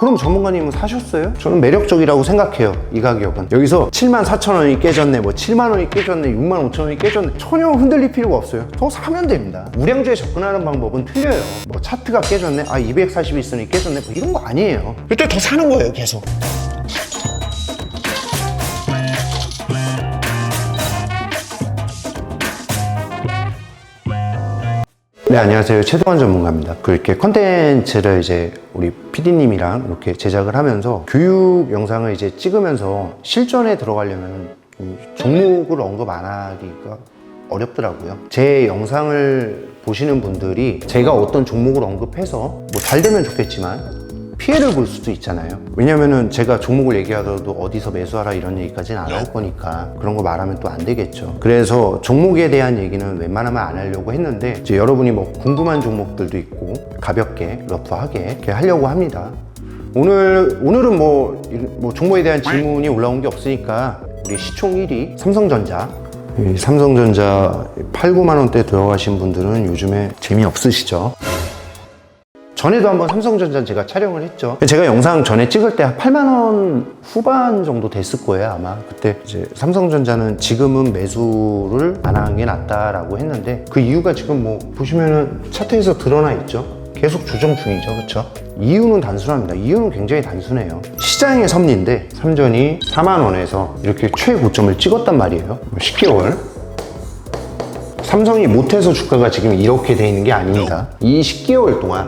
그럼 전문가님은 사셨어요? 저는 매력적이라고 생각해요. 이 가격은. 여기서 74,000원이 깨졌네, 뭐 7만원이 깨졌네, 65,000원이 깨졌네, 전혀 흔들릴 필요가 없어요. 더 사면 됩니다. 우량주에 접근하는 방법은 틀려요. 뭐 차트가 깨졌네, 240이 있으니 깨졌네, 뭐 이런 거 아니에요. 이때 더 사는 거예요, 계속. 네, 안녕하세요. 최동환 전문가입니다. 이렇게 컨텐츠를 이제 우리 PD님이랑 이렇게 제작을 하면서 교육 영상을 이제 찍으면서 실전에 들어가려면 종목을 언급 안 하기가 어렵더라고요. 제 영상을 보시는 분들이 제가 어떤 종목을 언급해서 뭐 잘 되면 좋겠지만 피해를 볼 수도 있잖아요. 왜냐면은 제가 종목을 얘기하더라도 어디서 매수하라 이런 얘기까지는 안 할 거니까 그런 거 말하면 또 안 되겠죠. 그래서 종목에 대한 얘기는 웬만하면 안 하려고 했는데 이제 여러분이 뭐 궁금한 종목들도 있고 가볍게 러프하게 이렇게 하려고 합니다. 오늘은 뭐 종목에 대한 질문이 올라온 게 없으니까 우리 시총 1위 삼성전자. 이 삼성전자 8, 9만 원대 들어가신 분들은 요즘에 재미없으시죠? 전에도 한번 삼성전자 제가 촬영을 했죠. 제가 영상 전에 찍을 때 8만원 후반 정도 됐을 거예요, 아마. 그때 이제 삼성전자는 지금은 매수를 안 하는 게 낫다라고 했는데 그 이유가 지금 뭐 보시면은 차트에서 드러나 있죠. 계속 조정 중이죠, 그렇죠? 이유는 단순합니다. 이유는 굉장히 단순해요. 시장의 섭리인데 삼전이 4만 원에서 이렇게 최고점을 찍었단 말이에요. 10개월. 삼성이 못해서 주가가 지금 이렇게 돼 있는 게 아닙니다. 이 10개월 동안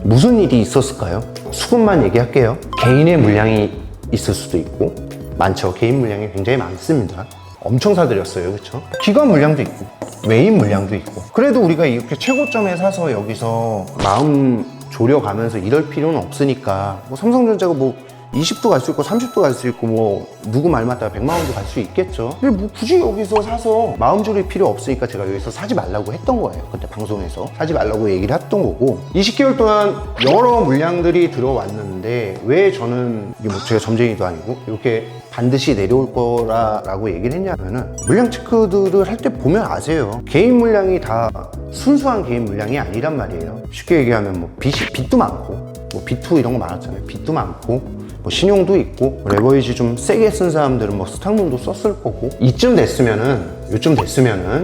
무슨 일이 있었을까요? 수급만 얘기할게요. 개인의 물량이 있을 수도 있고 많죠. 개인 물량이 굉장히 많습니다. 엄청 사들였어요, 그렇죠? 기관 물량도 있고 외인 물량도 있고. 그래도 우리가 이렇게 최고점에 사서 여기서 마음 졸여가면서 이럴 필요는 없으니까 뭐 삼성전자가 뭐 20도 갈 수 있고 30도 갈 수 있고 뭐 누구 말 맞다가 100만 원도 갈 수 있겠죠. 근데 뭐 굳이 여기서 사서 마음 졸일 필요 없으니까 제가 여기서 사지 말라고 했던 거예요. 그때 방송에서 사지 말라고 얘기를 했던 거고 20개월 동안 여러 물량들이 들어왔는데 왜 저는 이게 뭐 제가 점쟁이도 아니고 이렇게 반드시 내려올 거라고 얘기를 했냐면은 물량 체크들을 할 때 보면 아세요. 개인 물량이 다 순수한 개인 물량이 아니란 말이에요. 쉽게 얘기하면 뭐 빚도 많고 뭐 B2 이런 거 많았잖아요. 빚도 많고 뭐 신용도 있고 레버리지 좀 세게 쓴 사람들은 뭐 스탁론도 썼을 거고 요쯤 됐으면은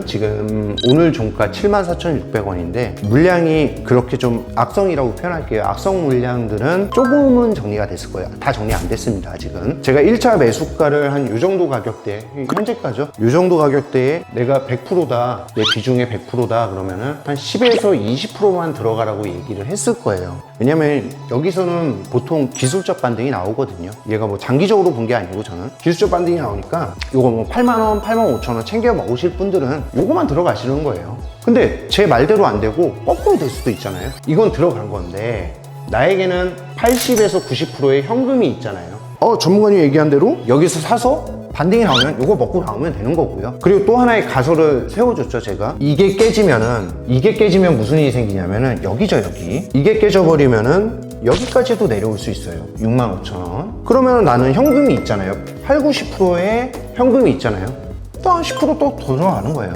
지금 오늘 종가 74,600원인데 물량이 그렇게 좀 악성이라고 표현할게요. 악성 물량들은 조금은 정리가 됐을 거예요. 다 정리 안 됐습니다, 아직은. 제가 1차 매수가를 한 요 정도 가격대, 현재가죠. 요 정도 가격대에 내가 100%다, 내 비중의 100%다 그러면은 한 10에서 20%만 들어가라고 얘기를 했을 거예요. 왜냐면 여기서는 보통 기술적 반등이 나오거든요. 얘가 뭐 장기적으로 본 게 아니고 저는 기술적 반등이 나오니까 요거 뭐 8만원, 85,000원 챙겨 먹으실 분들은 요거만 들어가시는 거예요. 근데 제 말대로 안 되고 거꾸로 될 수도 있잖아요. 이건 들어간 건데 나에게는 80에서 90%의 현금이 있잖아요. 전문가님 얘기한 대로 여기서 사서 반등이 나오면 요거 먹고 나오면 되는 거고요. 그리고 또 하나의 가설을 세워줬죠, 제가. 이게 깨지면 무슨 일이 생기냐면은 여기죠, 여기. 이게 깨져버리면은 여기까지도 내려올 수 있어요. 65,000원. 그러면 나는 현금이 있잖아요. 8, 90%의 현금이 있잖아요. 또 한 10% 또 들어가는 거예요.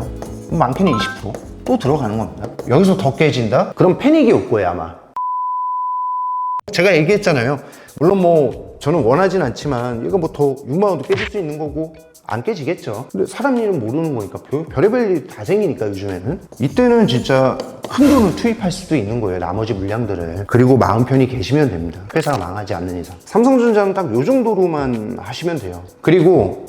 많게는 20%. 또 들어가는 겁니다. 여기서 더 깨진다? 그럼 패닉이 올 거예요, 아마. 제가 얘기했잖아요. 물론 뭐 저는 원하진 않지만 얘가 뭐 더 6만 원도 깨질 수 있는 거고 안 깨지겠죠. 근데 사람 일은 모르는 거니까 별의별 일이 다 생기니까 요즘에는. 이때는 진짜 큰 돈을 투입할 수도 있는 거예요, 나머지 물량들을. 그리고 마음 편히 계시면 됩니다. 회사가 망하지 않는 이상. 삼성전자는 딱 요 정도로만 하시면 돼요. 그리고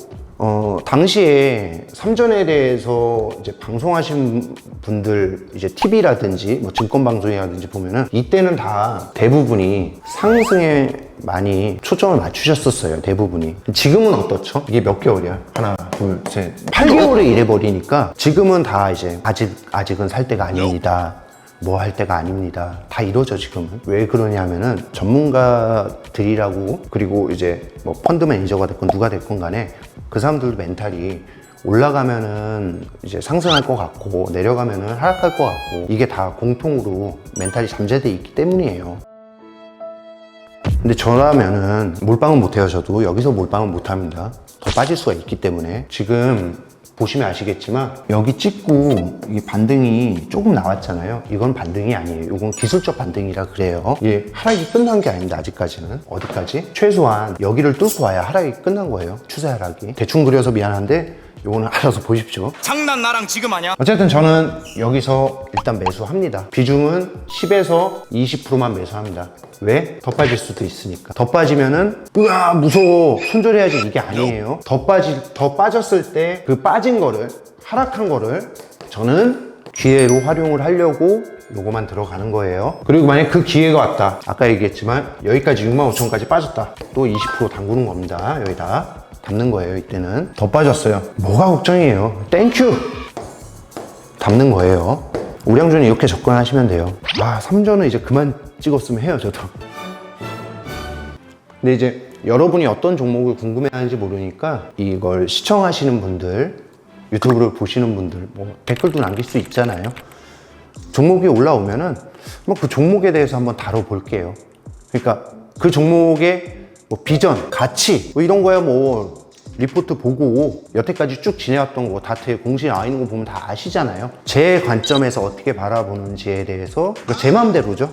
당시에 삼전에 대해서 이제 방송하신 분들, 이제 TV라든지 뭐 증권방송이라든지 보면은 이때는 다 대부분이 상승에 많이 초점을 맞추셨었어요, 대부분이. 지금은 어떻죠? 이게 몇 개월이야? 하나, 둘, 셋. 8개월에 이래버리니까 지금은 다 이제 아직은 살 때가 아닙니다. 뭐 할 때가 아닙니다. 다 이러죠, 지금은. 왜 그러냐면은 전문가들이라고, 그리고 이제 뭐 펀드 매니저가 됐건 누가 됐건 간에 그 사람들도 멘탈이 올라가면은 이제 상승할 것 같고 내려가면은 하락할 것 같고 이게 다 공통으로 멘탈이 잠재되어 있기 때문이에요. 근데 저라면은 몰빵은 못해요. 저도 여기서 몰빵은 못합니다. 더 빠질 수가 있기 때문에 지금 보시면 아시겠지만 여기 찍고 이 반등이 조금 나왔잖아요. 이건 반등이 아니에요. 이건 기술적 반등이라 그래요. 이게 하락이 끝난 게 아닌데 아직까지는. 어디까지? 최소한 여기를 뚫고 와야 하락이 끝난 거예요. 추세 하락이. 대충 그려서 미안한데 요거는 알아서 보십시오. 장난 나랑 지금 하냐? 어쨌든 저는 여기서 일단 매수합니다. 비중은 10에서 20%만 매수합니다. 왜? 더 빠질 수도 있으니까. 더 빠지면은 으아 무서워 손절해야지 이게 아니에요. 더 빠졌을 때 그 빠진 거를 하락한 거를 저는 기회로 활용을 하려고 요거만 들어가는 거예요. 그리고 만약 그 기회가 왔다. 아까 얘기했지만 여기까지 65,000원까지 빠졌다. 또 20% 담그는 겁니다. 여기다 담는 거예요. 이때는 더 빠졌어요. 뭐가 걱정이에요. 땡큐 담는 거예요. 우량주는 이렇게 접근하시면 돼요. 아 3전은 이제 그만 찍었으면 해요. 저도. 근데 이제 여러분이 어떤 종목을 궁금해하는지 모르니까 이걸 시청하시는 분들, 유튜브를 보시는 분들 뭐 댓글도 남길 수 있잖아요. 종목이 올라오면은 뭐 그 종목에 대해서 한번 다뤄볼게요. 그러니까 그 종목의 뭐 비전, 가치 뭐 이런 거야 뭐 리포트 보고 여태까지 쭉 지내왔던 거 다트에 공시 나와 있는 거 보면 다 아시잖아요. 제 관점에서 어떻게 바라보는지에 대해서 그러니까 제 마음대로죠.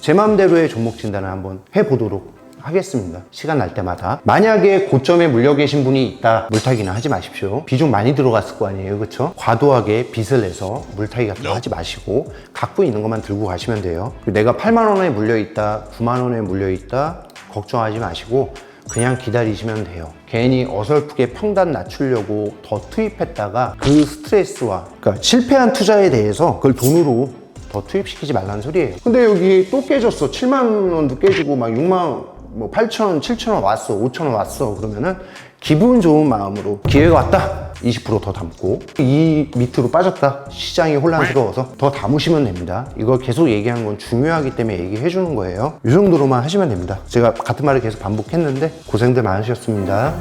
제 마음대로의 종목 진단을 한번 해보도록 하겠습니다. 시간 날 때마다. 만약에 고점에 물려 계신 분이 있다, 물타기는 하지 마십시오. 비중 많이 들어갔을 거 아니에요, 그렇죠? 과도하게 빚을 내서 물타기 같은 거 하지 마시고 갖고 있는 것만 들고 가시면 돼요. 내가 8만 원에 물려 있다, 9만 원에 물려 있다 걱정하지 마시고 그냥 기다리시면 돼요. 괜히 어설프게 평단 낮추려고 더 투입했다가 그 스트레스와 그러니까 실패한 투자에 대해서 그걸 돈으로 더 투입시키지 말라는 소리예요. 근데 여기 또 깨졌어. 7만 원도 깨지고 막 6만 뭐 8,000원, 7,000원 왔어, 5,000원 왔어. 그러면은 기분 좋은 마음으로 기회가 왔다. 20% 더 담고 이 밑으로 빠졌다. 시장이 혼란스러워서 더 담으시면 됩니다. 이거 계속 얘기하는 건 중요하기 때문에 얘기해 주는 거예요. 이 정도로만 하시면 됩니다. 제가 같은 말을 계속 반복했는데 고생들 많으셨습니다.